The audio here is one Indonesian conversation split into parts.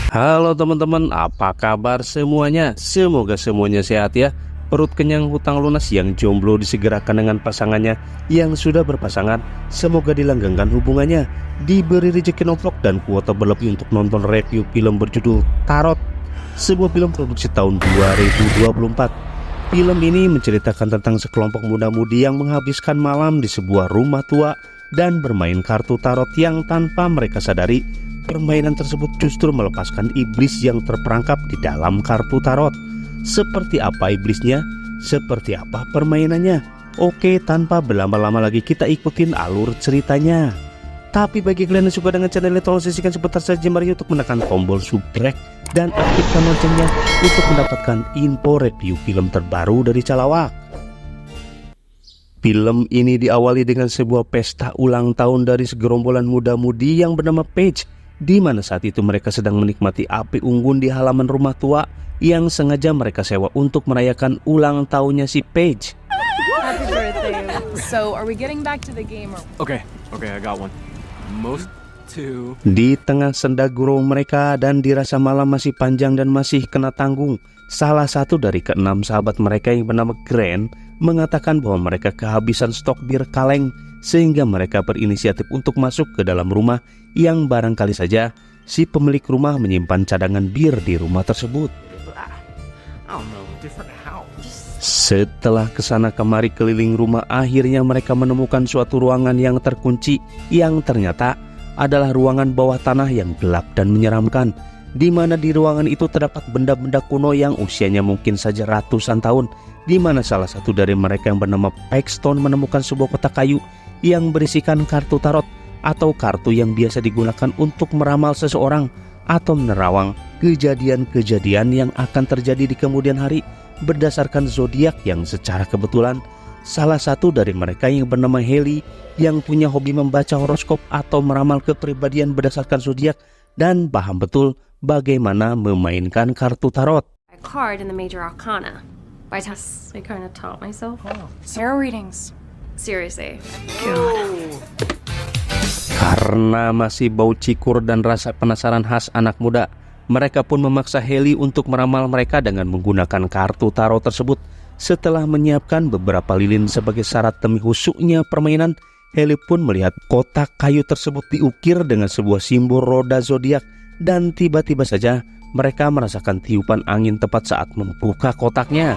Halo teman-teman, apa kabar semuanya? Semoga semuanya sehat ya. Perut kenyang hutang lunas, yang jomblo disegerakan dengan pasangannya, yang sudah berpasangan semoga dilanggengkan hubungannya, diberi rezeki nomplok dan kuota berlebih untuk nonton review film berjudul Tarot, sebuah film produksi tahun 2024. Film ini menceritakan tentang sekelompok muda-mudi yang menghabiskan malam di sebuah rumah tua dan bermain kartu tarot yang tanpa mereka sadari permainan tersebut justru melepaskan iblis yang terperangkap di dalam kartu tarot. Seperti apa iblisnya? Seperti apa permainannya? Oke, tanpa berlama-lama lagi kita ikutin alur ceritanya. Tapi bagi kalian yang suka dengan channel ini, tolong saksikan sebentar saja mari untuk menekan tombol subscribe dan aktifkan loncengnya untuk mendapatkan info review film terbaru dari Calawak. Film ini diawali dengan sebuah pesta ulang tahun dari segerombolan muda-mudi yang bernama Paige, di mana saat itu mereka sedang menikmati api unggun di halaman rumah tua yang sengaja mereka sewa untuk merayakan ulang tahunnya si Paige. Happy birthday. So, are we getting back to the game or... Okay, I got one. Most to... Di tengah senda gurau mereka dan dirasa malam masih panjang dan masih kena tanggung, salah satu dari keenam sahabat mereka yang bernama Grant mengatakan bahwa mereka kehabisan stok bir kaleng, sehingga mereka berinisiatif untuk masuk ke dalam rumah yang barangkali saja si pemilik rumah menyimpan cadangan bir di rumah tersebut. Setelah kesana kemari keliling rumah, akhirnya mereka menemukan suatu ruangan yang terkunci, yang ternyata adalah ruangan bawah tanah yang gelap dan menyeramkan, di mana di ruangan itu terdapat benda-benda kuno yang usianya mungkin saja ratusan tahun, di mana salah satu dari mereka yang bernama Paxton menemukan sebuah kotak kayu yang berisikan kartu tarot atau kartu yang biasa digunakan untuk meramal seseorang atau menerawang kejadian-kejadian yang akan terjadi di kemudian hari berdasarkan zodiak, yang secara kebetulan salah satu dari mereka yang bernama Haley yang punya hobi membaca horoskop atau meramal kepribadian berdasarkan zodiak dan paham betul bagaimana memainkan kartu tarot. A card in the major arcana. By test, I kind of taught myself. Tarot readings. Seriously. Karena masih bau cikur dan rasa penasaran khas anak muda, mereka pun memaksa Haley untuk meramal mereka dengan menggunakan kartu tarot tersebut. Setelah menyiapkan beberapa lilin sebagai syarat demi husuknya permainan, Haley pun melihat kotak kayu tersebut diukir dengan sebuah simbol roda zodiak, dan tiba-tiba saja mereka merasakan tiupan angin tepat saat membuka kotaknya.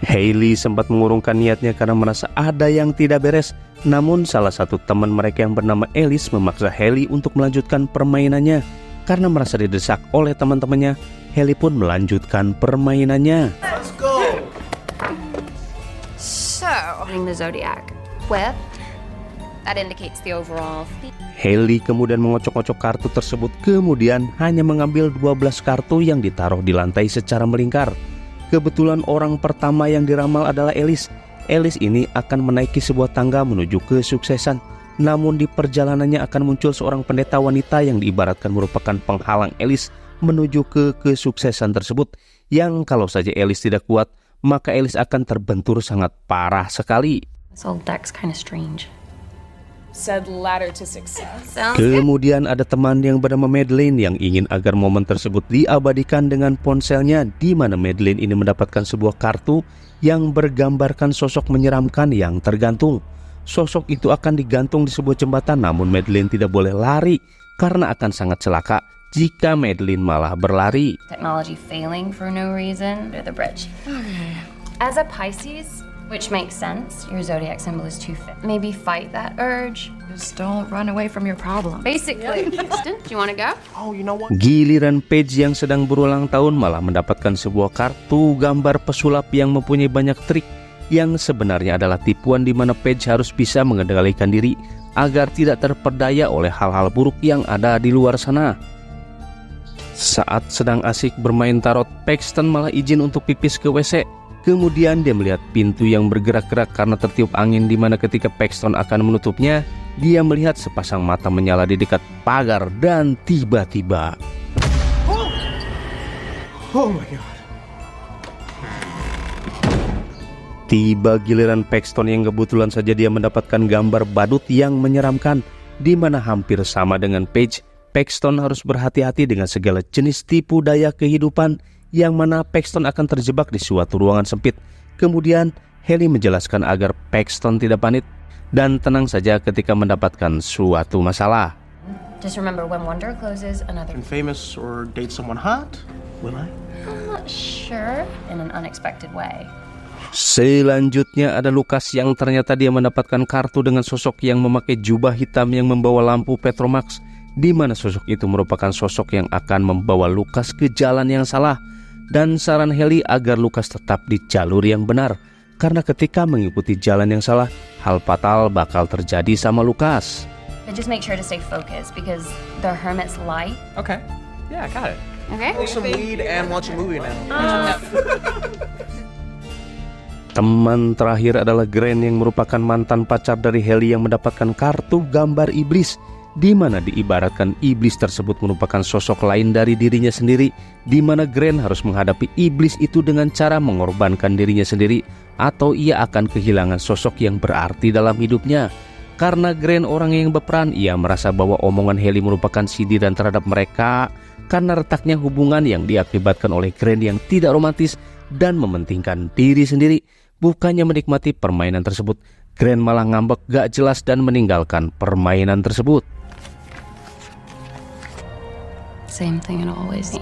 Haley sempat mengurungkan niatnya karena merasa ada yang tidak beres. Namun salah satu teman mereka yang bernama Alice memaksa Haley untuk melanjutkan permainannya. Karena merasa didesak oleh teman-temannya, Haley pun melanjutkan permainannya. Let's go. So, the zodiac with that indicates the overall theme. Haley kemudian mengocok-ocok kartu tersebut, kemudian hanya mengambil 12 kartu yang ditaruh di lantai secara melingkar. Kebetulan orang pertama yang diramal adalah Alice. Alice ini akan menaiki sebuah tangga menuju kesuksesan. Namun di perjalanannya akan muncul seorang pendeta wanita yang diibaratkan merupakan penghalang Alice menuju ke kesuksesan tersebut. Yang kalau saja Alice tidak kuat, maka Alice akan terbentur sangat parah sekali. This old deck's kind of strange. Said ladder to success. Kemudian ada teman yang bernama Madeline yang ingin agar momen tersebut diabadikan dengan ponselnya, di mana Madeline ini mendapatkan sebuah kartu yang bergambarkan sosok menyeramkan yang tergantung. Sosok itu akan digantung di sebuah jembatan, namun Madeline tidak boleh lari karena akan sangat celaka jika Madeline malah berlari. Technology failing for no reason under the bridge. As a Pisces, which makes sense, your zodiac symbol is too fit. Maybe fight that urge. Just don't run away from your problem. Basically. Houston, do you want to go? Oh, you know what? Giliran Paige yang sedang berulang tahun malah mendapatkan sebuah kartu gambar pesulap yang mempunyai banyak trik, yang sebenarnya adalah tipuan di mana Paige harus bisa mengendalikan diri agar tidak terperdaya oleh hal-hal buruk yang ada di luar sana. Saat sedang asik bermain tarot, Paxton malah izin untuk pipis ke WC. Kemudian dia melihat pintu yang bergerak-gerak karena tertiup angin, di mana ketika Paxton akan menutupnya, dia melihat sepasang mata menyala di dekat pagar dan tiba-tiba Oh my god. Tiba giliran Paxton yang kebetulan saja dia mendapatkan gambar badut yang menyeramkan, di mana hampir sama dengan Paige, Paxton harus berhati-hati dengan segala jenis tipu daya kehidupan yang mana Paxton akan terjebak di suatu ruangan sempit. Kemudian Haley menjelaskan agar Paxton tidak panik dan tenang saja ketika mendapatkan suatu masalah. Just remember, when one door closes, another. Famous or date someone hot? Will I? I'm not sure. In an unexpected way. Selanjutnya ada Lucas yang ternyata dia mendapatkan kartu dengan sosok yang memakai jubah hitam yang membawa lampu Petromax, di mana sosok itu merupakan sosok yang akan membawa Lucas ke jalan yang salah. Dan saran Haley agar Lucas tetap di jalur yang benar, karena ketika mengikuti jalan yang salah, hal fatal bakal terjadi sama Lucas. But just make sure to stay focused because the hermit's light. Okay. Yeah, I got it. Okay. Smoke some weed and watch a movie now. Teman terakhir adalah Grant yang merupakan mantan pacar dari Haley yang mendapatkan kartu gambar iblis, di mana diibaratkan iblis tersebut merupakan sosok lain dari dirinya sendiri, di mana Grant harus menghadapi iblis itu dengan cara mengorbankan dirinya sendiri, atau ia akan kehilangan sosok yang berarti dalam hidupnya. Karena Grant orang yang berperan, ia merasa bahwa omongan Haley merupakan sindiran terhadap mereka, karena retaknya hubungan yang diakibatkan oleh Grant yang tidak romantis dan mementingkan diri sendiri. Bukannya menikmati permainan tersebut, Grant malah ngambek gak jelas dan meninggalkan permainan tersebut. Same thing it always be.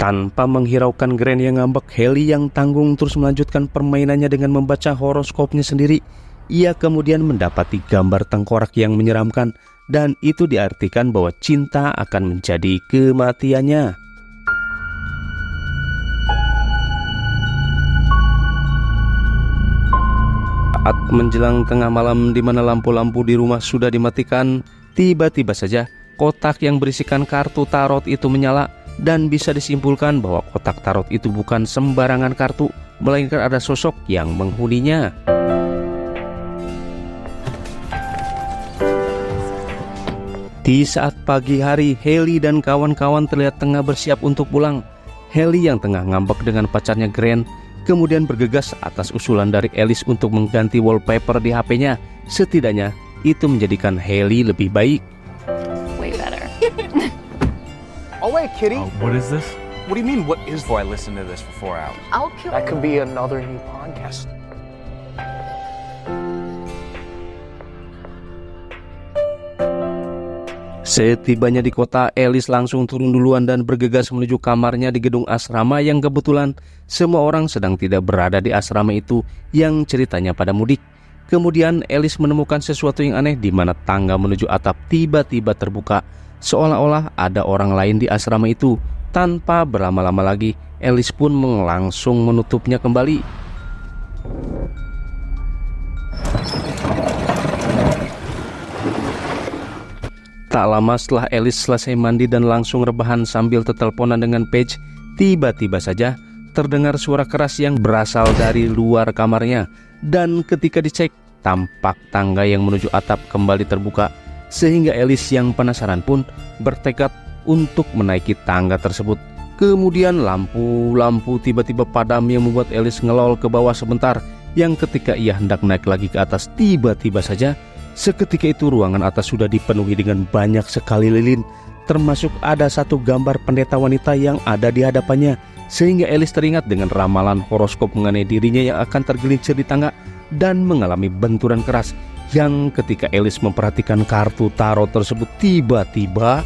Tanpa menghiraukan Grant yang ngambek, Haley yang tanggung terus melanjutkan permainannya dengan membaca horoskopnya sendiri. Ia kemudian mendapati gambar tengkorak yang menyeramkan, dan itu diartikan bahwa cinta akan menjadi kematiannya. Saat menjelang tengah malam di mana lampu-lampu di rumah sudah dimatikan, tiba-tiba saja kotak yang berisikan kartu tarot itu menyala, dan bisa disimpulkan bahwa kotak tarot itu bukan sembarangan kartu, melainkan ada sosok yang menghuninya. Di saat pagi hari, Haley dan kawan-kawan terlihat tengah bersiap untuk pulang. Haley yang tengah ngambek dengan pacarnya Grant kemudian bergegas atas usulan dari Alice untuk mengganti wallpaper di HP-nya. Setidaknya itu menjadikan Haley lebih baik. Way better. Oh wait, kitty. What is this? What do you mean, what is Before I listen to this for 4 hours. I'll kill That could be another new podcast. Setibanya di kota, Alice langsung turun duluan dan bergegas menuju kamarnya di gedung asrama yang kebetulan semua orang sedang tidak berada di asrama itu yang ceritanya pada mudik. Kemudian Alice menemukan sesuatu yang aneh di mana tangga menuju atap tiba-tiba terbuka, seolah-olah ada orang lain di asrama itu. Tanpa berlama-lama lagi, Alice pun langsung menutupnya kembali. Tak lama setelah Alice selesai mandi dan langsung rebahan sambil teteleponan dengan Paige, tiba-tiba saja terdengar suara keras yang berasal dari luar kamarnya. Dan ketika dicek, tampak tangga yang menuju atap kembali terbuka, sehingga Alice yang penasaran pun bertekad untuk menaiki tangga tersebut. Kemudian lampu-lampu tiba-tiba padam yang membuat Alice ngelol ke bawah sebentar, yang ketika ia hendak naik lagi ke atas, tiba-tiba saja seketika itu ruangan atas sudah dipenuhi dengan banyak sekali lilin, termasuk ada satu gambar pendeta wanita yang ada di hadapannya, sehingga Alice teringat dengan ramalan horoskop mengenai dirinya yang akan tergelincir di tangga dan mengalami benturan keras. Yang ketika Alice memperhatikan kartu tarot tersebut, tiba-tiba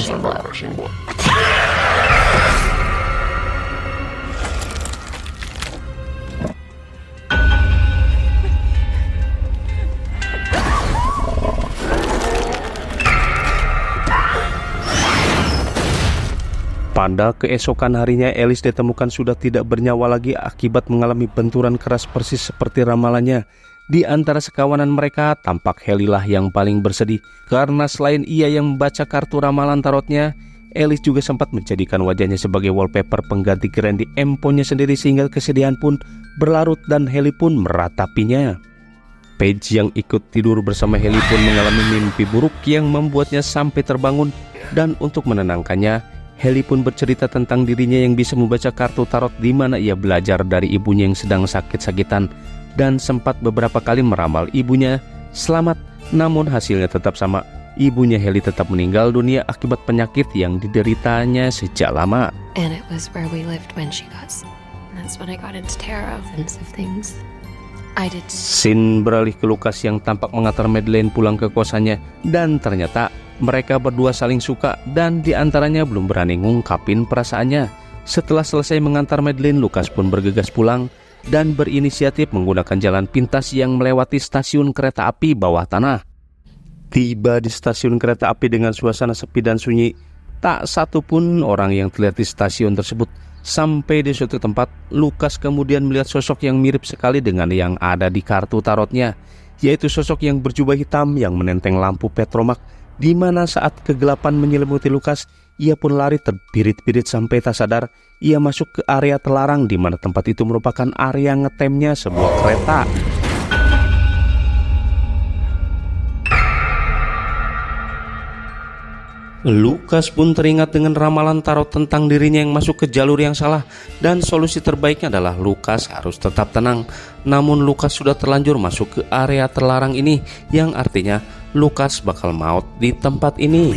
Except for a crushing blow. pada keesokan harinya, Alice ditemukan sudah tidak bernyawa lagi akibat mengalami benturan keras persis seperti ramalannya. Di antara sekawanan mereka, tampak Haley lah yang paling bersedih, karena selain ia yang membaca kartu ramalan tarotnya, Alice juga sempat menjadikan wajahnya sebagai wallpaper pengganti Grant di handphonenya sendiri, sehingga kesedihan pun berlarut dan Haley pun meratapinya. Paige yang ikut tidur bersama Haley pun mengalami mimpi buruk yang membuatnya sampai terbangun, dan untuk menenangkannya, Haley pun bercerita tentang dirinya yang bisa membaca kartu tarot di mana ia belajar dari ibunya yang sedang sakit-sakitan dan sempat beberapa kali meramal ibunya selamat, namun hasilnya tetap sama. Ibunya Haley tetap meninggal dunia akibat penyakit yang dideritanya sejak lama. And it was where we lived when she got sick. That's when I got into tarot and things. I did. Scene beralih ke Lucas yang tampak mengantar Madeleine pulang ke kosannya, dan ternyata mereka berdua saling suka dan diantaranya belum berani ngungkapin perasaannya. Setelah selesai mengantar Madeleine, Lucas pun bergegas pulang dan berinisiatif menggunakan jalan pintas yang melewati stasiun kereta api bawah tanah. Tiba di stasiun kereta api dengan suasana sepi dan sunyi, tak satu pun orang yang terlihat di stasiun tersebut. Sampai di suatu tempat, Lucas kemudian melihat sosok yang mirip sekali dengan yang ada di kartu tarotnya, yaitu sosok yang berjubah hitam yang menenteng lampu petromak, di mana saat kegelapan menyelimuti Lucas, ia pun lari terbirit-birit sampai tak sadar. Ia masuk ke area terlarang di mana tempat itu merupakan area ngetemnya sebuah kereta. Lucas pun teringat dengan ramalan tarot tentang dirinya yang masuk ke jalur yang salah, dan solusi terbaiknya adalah Lucas harus tetap tenang. Namun Lucas sudah terlanjur masuk ke area terlarang ini, yang artinya Lucas bakal maut di tempat ini.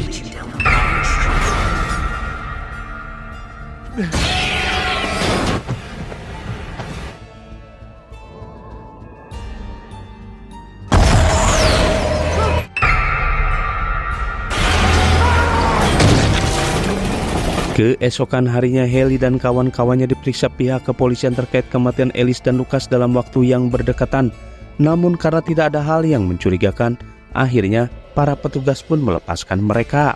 Keesokan harinya, Haley dan kawan-kawannya diperiksa pihak kepolisian terkait kematian Alice dan Lucas dalam waktu yang berdekatan. Namun karena tidak ada hal yang mencurigakan, akhirnya para petugas pun melepaskan mereka.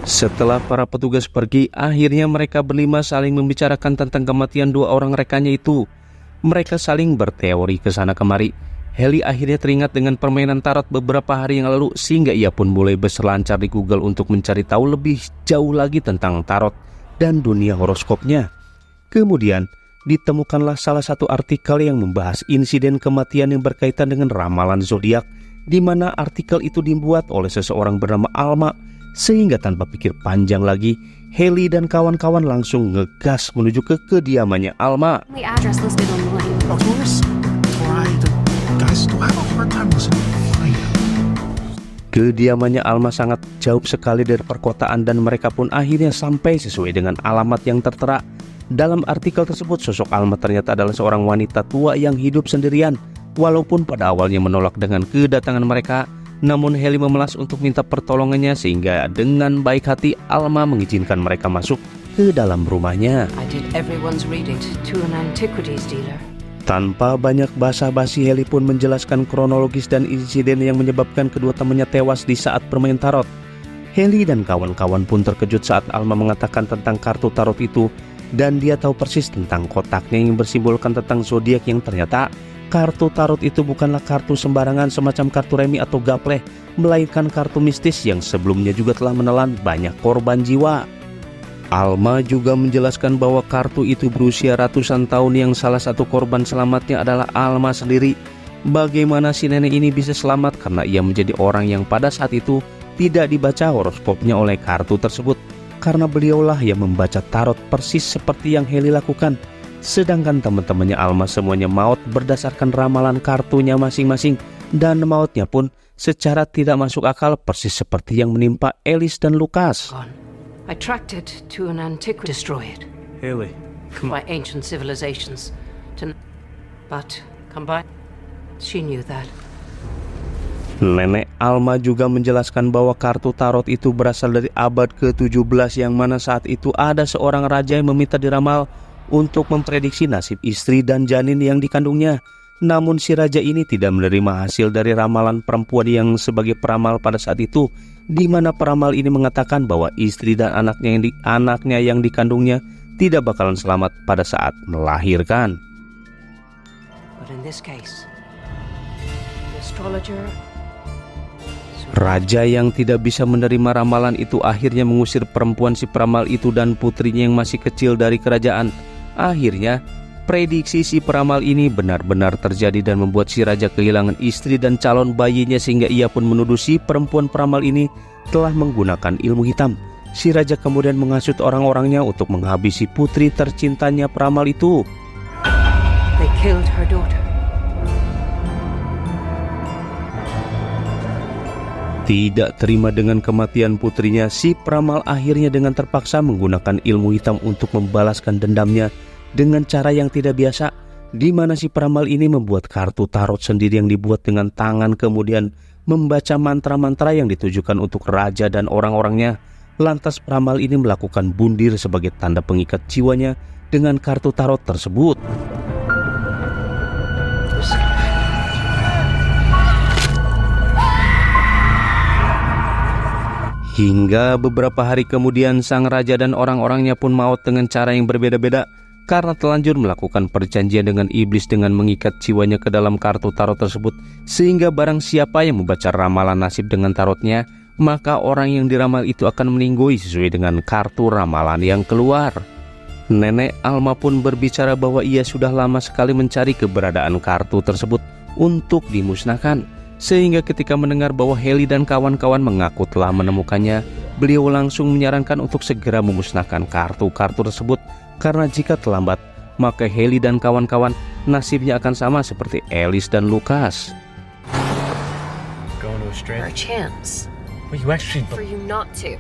Setelah para petugas pergi, akhirnya mereka berlima saling membicarakan tentang kematian dua orang rekannya itu. Mereka saling berteori ke sana kemari. Haley akhirnya teringat dengan permainan tarot beberapa hari yang lalu, sehingga ia pun mulai berselancar di Google untuk mencari tahu lebih jauh lagi tentang tarot dan dunia horoskopnya. Kemudian ditemukanlah salah satu artikel yang membahas insiden kematian yang berkaitan dengan ramalan zodiak, di mana artikel itu dibuat oleh seseorang bernama Alma. Sehingga tanpa pikir panjang lagi, Haley dan kawan-kawan langsung ngegas menuju ke kediamannya Alma. The address listed online. Of course. Guys, do I have a hard time listening? Kediamannya Alma sangat jauh sekali dari perkotaan, dan mereka pun akhirnya sampai sesuai dengan alamat yang tertera. Dalam artikel tersebut, sosok Alma ternyata adalah seorang wanita tua yang hidup sendirian. Walaupun pada awalnya menolak dengan kedatangan mereka, namun Haley memelas untuk minta pertolongannya, sehingga dengan baik hati Alma mengizinkan mereka masuk ke dalam rumahnya. I did everyone's reading to an antiquities dealer. Tanpa banyak basa-basi, Haley pun menjelaskan kronologis dan insiden yang menyebabkan kedua temannya tewas di saat bermain tarot. Haley dan kawan-kawan pun terkejut saat Alma mengatakan tentang kartu tarot itu, dan dia tahu persis tentang kotaknya yang bersimbolkan tentang zodiak, yang ternyata kartu tarot itu bukanlah kartu sembarangan semacam kartu remi atau gapleh, melainkan kartu mistis yang sebelumnya juga telah menelan banyak korban jiwa. Alma juga menjelaskan bahwa kartu itu berusia ratusan tahun, yang salah satu korban selamatnya adalah Alma sendiri. Bagaimana si nenek ini bisa selamat? Karena ia menjadi orang yang pada saat itu tidak dibaca horoskopnya oleh kartu tersebut, karena beliaulah yang membaca tarot persis seperti yang Haley lakukan. Sedangkan teman-temannya Alma semuanya maut berdasarkan ramalan kartunya masing-masing, dan mautnya pun secara tidak masuk akal persis seperti yang menimpa Alice dan Lucas. I tracked it to an antiquity, destroy it Haley, by ancient civilizations. But combined, she knew that. Nenek Alma juga menjelaskan bahwa kartu tarot itu berasal dari abad ke-17, yang mana saat itu ada seorang raja yang meminta diramal untuk memprediksi nasib istri dan janin yang dikandungnya. Namun si raja ini tidak menerima hasil dari ramalan perempuan yang sebagai peramal pada saat itu, di mana peramal ini mengatakan bahwa istri dan anaknya yang dikandungnya tidak bakalan selamat pada saat melahirkan. But in this case, the astrologer. Raja yang tidak bisa menerima ramalan itu akhirnya mengusir perempuan si peramal itu dan putrinya yang masih kecil dari kerajaan. Akhirnya Prediksi si peramal ini benar-benar terjadi dan membuat si raja kehilangan istri dan calon bayinya, sehingga ia pun menuduh si perempuan peramal ini telah menggunakan ilmu hitam. Si raja kemudian menghasut orang-orangnya untuk menghabisi putri tercintanya peramal itu. They killed her daughter. Tidak terima dengan kematian putrinya, si peramal akhirnya dengan terpaksa menggunakan ilmu hitam untuk membalaskan dendamnya dengan cara yang tidak biasa, di mana si peramal ini membuat kartu tarot sendiri yang dibuat dengan tangan, kemudian membaca mantra-mantra yang ditujukan untuk raja dan orang-orangnya. Lantas peramal ini melakukan bundir sebagai tanda pengikat jiwanya dengan kartu tarot tersebut. Hingga beberapa hari kemudian sang raja dan orang-orangnya pun maut dengan cara yang berbeda-beda karena telanjur melakukan perjanjian dengan iblis dengan mengikat jiwanya ke dalam kartu tarot tersebut, sehingga barang siapa yang membaca ramalan nasib dengan tarotnya, maka orang yang diramal itu akan meninggoy sesuai dengan kartu ramalan yang keluar. Nenek Alma pun berbicara bahwa ia sudah lama sekali mencari keberadaan kartu tersebut untuk dimusnahkan, sehingga ketika mendengar bahwa Heli dan kawan-kawan mengaku telah menemukannya, beliau langsung menyarankan untuk segera memusnahkan kartu-kartu tersebut, karena jika terlambat, maka Heli dan kawan-kawan nasibnya akan sama seperti Alice dan Lucas. Going to a For a straight. chance. Well, you actually. For you not to.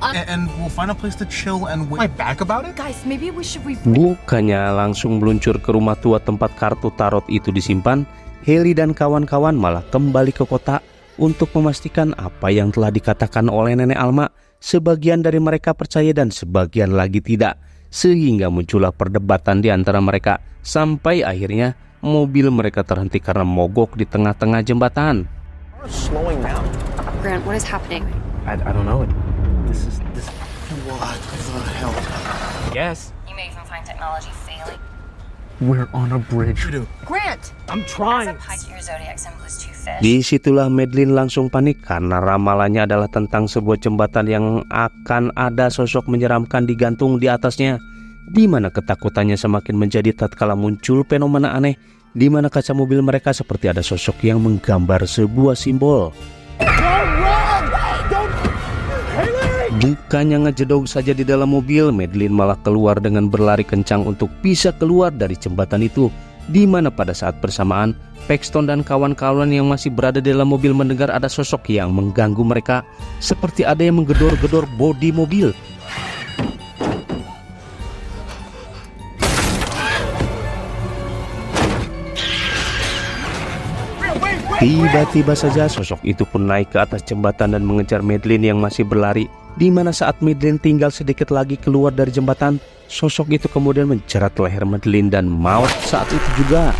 And we'll find a place to chill and wait. My back about it? Guys, maybe we should Bukannya langsung meluncur ke rumah tua tempat kartu tarot itu disimpan, Heli dan kawan-kawan malah kembali ke kota untuk memastikan apa yang telah dikatakan oleh Nenek Alma. Sebagian dari mereka percaya dan sebagian lagi tidak, sehingga muncullah perdebatan di antara mereka sampai akhirnya mobil mereka terhenti karena mogok di tengah-tengah jembatan. Slowing down. Grant, what is happening? I don't know. This. What the hell? Yes. You may even find technology failing. We're on a bridge. Grant! I'm As a trying. Pisces, your zodiac symbol is two fish. Disitulah Madeline langsung panik karena ramalannya adalah tentang sebuah jembatan yang akan ada sosok menyeramkan digantung di atasnya, di mana ketakutannya semakin menjadi tatkala muncul fenomena aneh di mana kaca mobil mereka seperti ada sosok yang menggambar sebuah simbol. Bukannya ngejedog saja di dalam mobil, Madeline malah keluar dengan berlari kencang untuk bisa keluar dari jembatan itu, di mana pada saat bersamaan Paxton dan kawan-kawan yang masih berada di dalam mobil mendengar ada sosok yang mengganggu mereka, seperti ada yang menggedor-gedor bodi mobil. Tiba-tiba saja sosok itu pun naik ke atas jembatan dan mengejar Madeline yang masih berlari, di mana saat Madeline tinggal sedikit lagi keluar dari jembatan, sosok itu kemudian menjerat leher Madeline dan maut saat itu juga.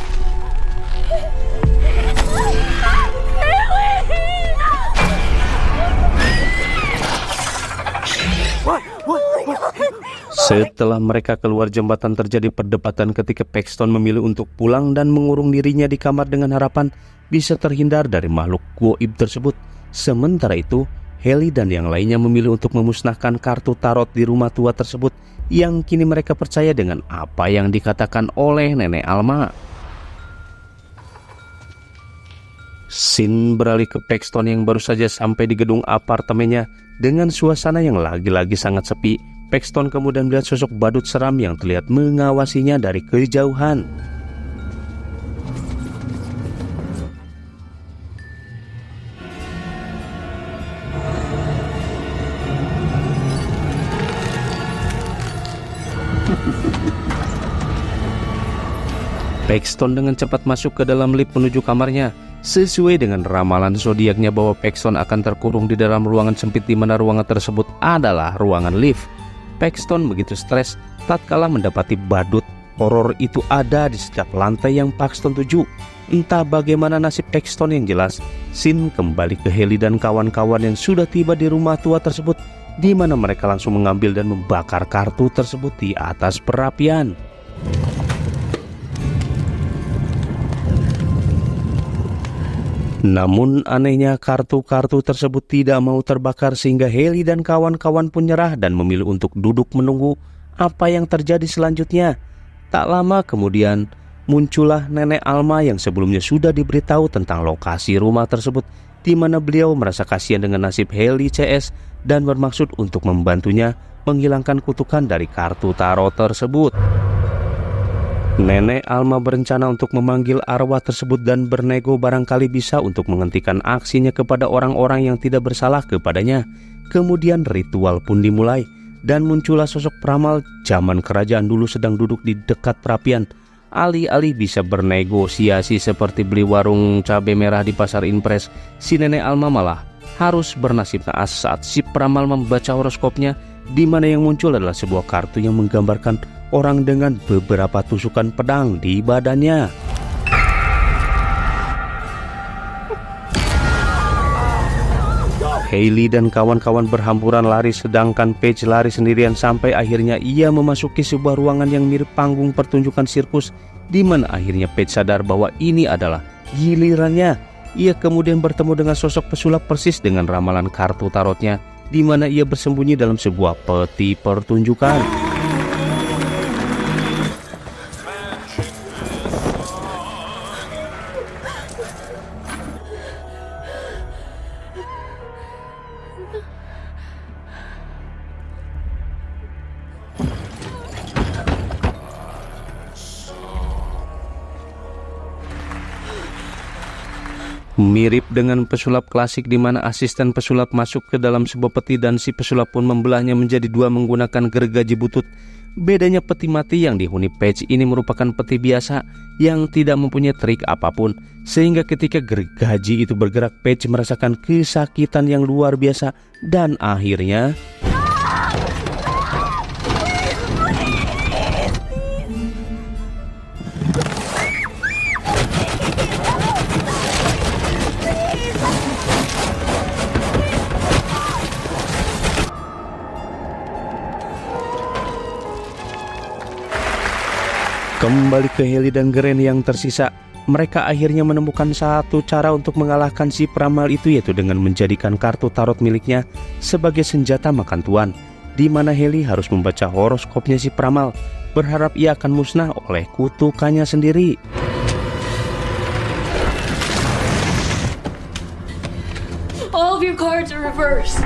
Setelah mereka keluar jembatan, terjadi perdebatan ketika Paxton memilih untuk pulang dan mengurung dirinya di kamar dengan harapan bisa terhindar dari makhluk goib tersebut. Sementara itu, Heli dan yang lainnya memilih untuk memusnahkan kartu tarot di rumah tua tersebut yang kini mereka percaya dengan apa yang dikatakan oleh Nenek Alma. Scene beralih ke Paxton yang baru saja sampai di gedung apartemennya dengan suasana yang lagi-lagi sangat sepi. Paxton kemudian melihat sosok badut seram yang terlihat mengawasinya dari kejauhan. Paxton dengan cepat masuk ke dalam lift menuju kamarnya. Sesuai dengan ramalan zodiaknya bahwa Paxton akan terkurung di dalam ruangan sempit di mana ruangan tersebut adalah ruangan lift. Paxton begitu stres tatkala mendapati badut horor itu ada di setiap lantai yang Paxton tuju. Entah bagaimana nasib Paxton, yang jelas Sin kembali ke Heli dan kawan-kawan yang sudah tiba di rumah tua tersebut, di mana mereka langsung mengambil dan membakar kartu tersebut di atas perapian. Namun anehnya kartu-kartu tersebut tidak mau terbakar, sehingga Heli dan kawan-kawan pun nyerah dan memilih untuk duduk menunggu apa yang terjadi selanjutnya. Tak lama kemudian muncullah Nenek Alma yang sebelumnya sudah diberitahu tentang lokasi rumah tersebut, di mana beliau merasa kasihan dengan nasib Hailey CS dan bermaksud untuk membantunya menghilangkan kutukan dari kartu tarot tersebut. Nenek Alma berencana untuk memanggil arwah tersebut dan bernego barangkali bisa untuk menghentikan aksinya kepada orang-orang yang tidak bersalah kepadanya. Kemudian ritual pun dimulai dan muncullah sosok peramal zaman kerajaan dulu sedang duduk di dekat perapian. Alih-alih bisa bernegosiasi seperti beli warung cabai merah di pasar Impres, si Nenek Alma malah harus bernasib naas saat si peramal membaca horoskopnya, di mana yang muncul adalah sebuah kartu yang menggambarkan orang dengan beberapa tusukan pedang di badannya. Hailey dan kawan-kawan berhamburan lari, sedangkan Paige lari sendirian sampai akhirnya ia memasuki sebuah ruangan yang mirip panggung pertunjukan sirkus, di mana akhirnya Paige sadar bahwa ini adalah gilirannya. Ia kemudian bertemu dengan sosok pesulap persis dengan ramalan kartu tarotnya, di mana ia bersembunyi dalam sebuah peti pertunjukan. Mirip dengan pesulap klasik di mana asisten pesulap masuk ke dalam sebuah peti dan si pesulap pun membelahnya menjadi dua menggunakan gergaji butut. Bedanya peti mati yang dihuni Paige ini merupakan peti biasa yang tidak mempunyai trik apapun, sehingga ketika gergaji itu bergerak, Paige merasakan kesakitan yang luar biasa dan akhirnya kembali ke Hailey dan Gren yang tersisa. Mereka akhirnya menemukan satu cara untuk mengalahkan si peramal itu, yaitu dengan menjadikan kartu tarot miliknya sebagai senjata makan tuan, di mana Hailey harus membaca horoskopnya si peramal, berharap ia akan musnah oleh kutukannya sendiri. All of your cards are reversed.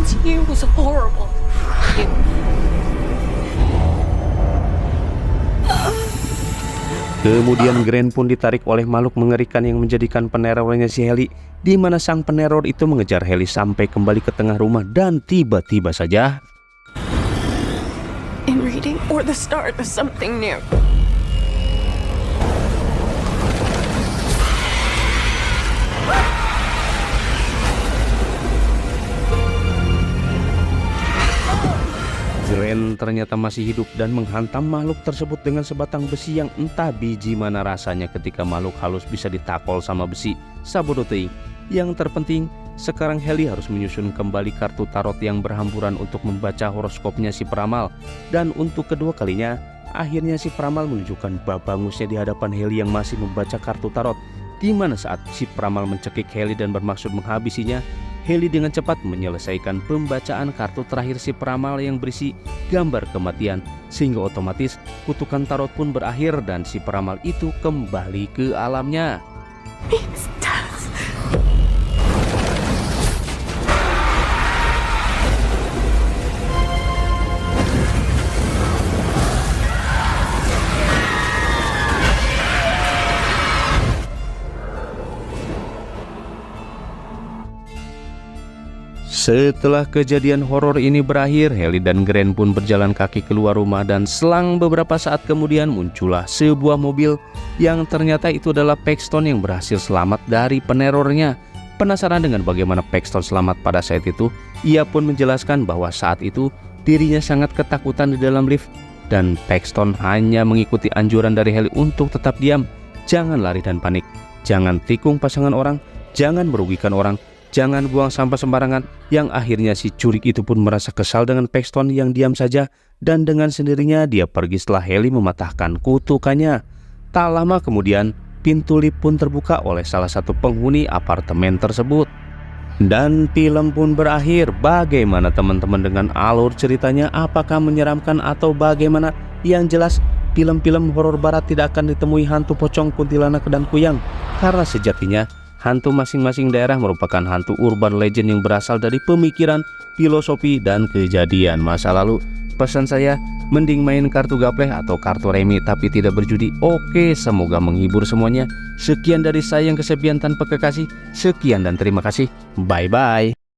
This year was horrible. Kemudian Gren pun ditarik oleh makhluk mengerikan yang menjadikan penerornya si Hailey, di mana sang peneror itu mengejar Hailey sampai kembali ke tengah rumah dan tiba-tiba saja In reading or the start of something new. Gren ternyata masih hidup dan menghantam makhluk tersebut dengan sebatang besi yang entah biji mana rasanya ketika makhluk halus bisa ditakol sama besi. Sabodo teuing. Yang terpenting, sekarang Hailey harus menyusun kembali kartu tarot yang berhamburan untuk membaca horoskopnya si peramal. Dan untuk kedua kalinya, akhirnya si peramal menunjukkan babangusnya di hadapan Hailey yang masih membaca kartu tarot, di mana saat si peramal mencekik Hailey dan bermaksud menghabisinya, Hailey dengan cepat menyelesaikan pembacaan kartu terakhir si peramal yang berisi gambar kematian, sehingga otomatis kutukan tarot pun berakhir dan si peramal itu kembali ke alamnya. It's death. Setelah kejadian horor ini berakhir, Hailey dan Gren pun berjalan kaki keluar rumah dan selang beberapa saat kemudian muncullah sebuah mobil yang ternyata itu adalah Paxton yang berhasil selamat dari penerornya. Penasaran dengan bagaimana Paxton selamat pada saat itu, ia pun menjelaskan bahwa saat itu dirinya sangat ketakutan di dalam lift dan Paxton hanya mengikuti anjuran dari Hailey untuk tetap diam, jangan lari dan panik, jangan tikung pasangan orang, jangan merugikan orang, jangan buang sampah sembarangan. Yang akhirnya si curik itu pun merasa kesal dengan Paxton yang diam saja, dan dengan sendirinya dia pergi setelah Hailey mematahkan kutukannya. Tak lama kemudian pintu lift pun terbuka oleh salah satu penghuni apartemen tersebut. Dan film pun berakhir. Bagaimana teman-teman dengan alur ceritanya? Apakah menyeramkan atau bagaimana? Yang jelas film-film horor barat tidak akan ditemui hantu pocong, kuntilanak, dan kuyang. Karena sejatinya hantu masing-masing daerah merupakan hantu urban legend yang berasal dari pemikiran, filosofi, dan kejadian masa lalu. Pesan saya, mending main kartu gapleh atau kartu remi tapi tidak berjudi. Oke, semoga menghibur semuanya. Sekian dari saya yang kesepian tanpa kekasih. Sekian dan terima kasih. Bye-bye.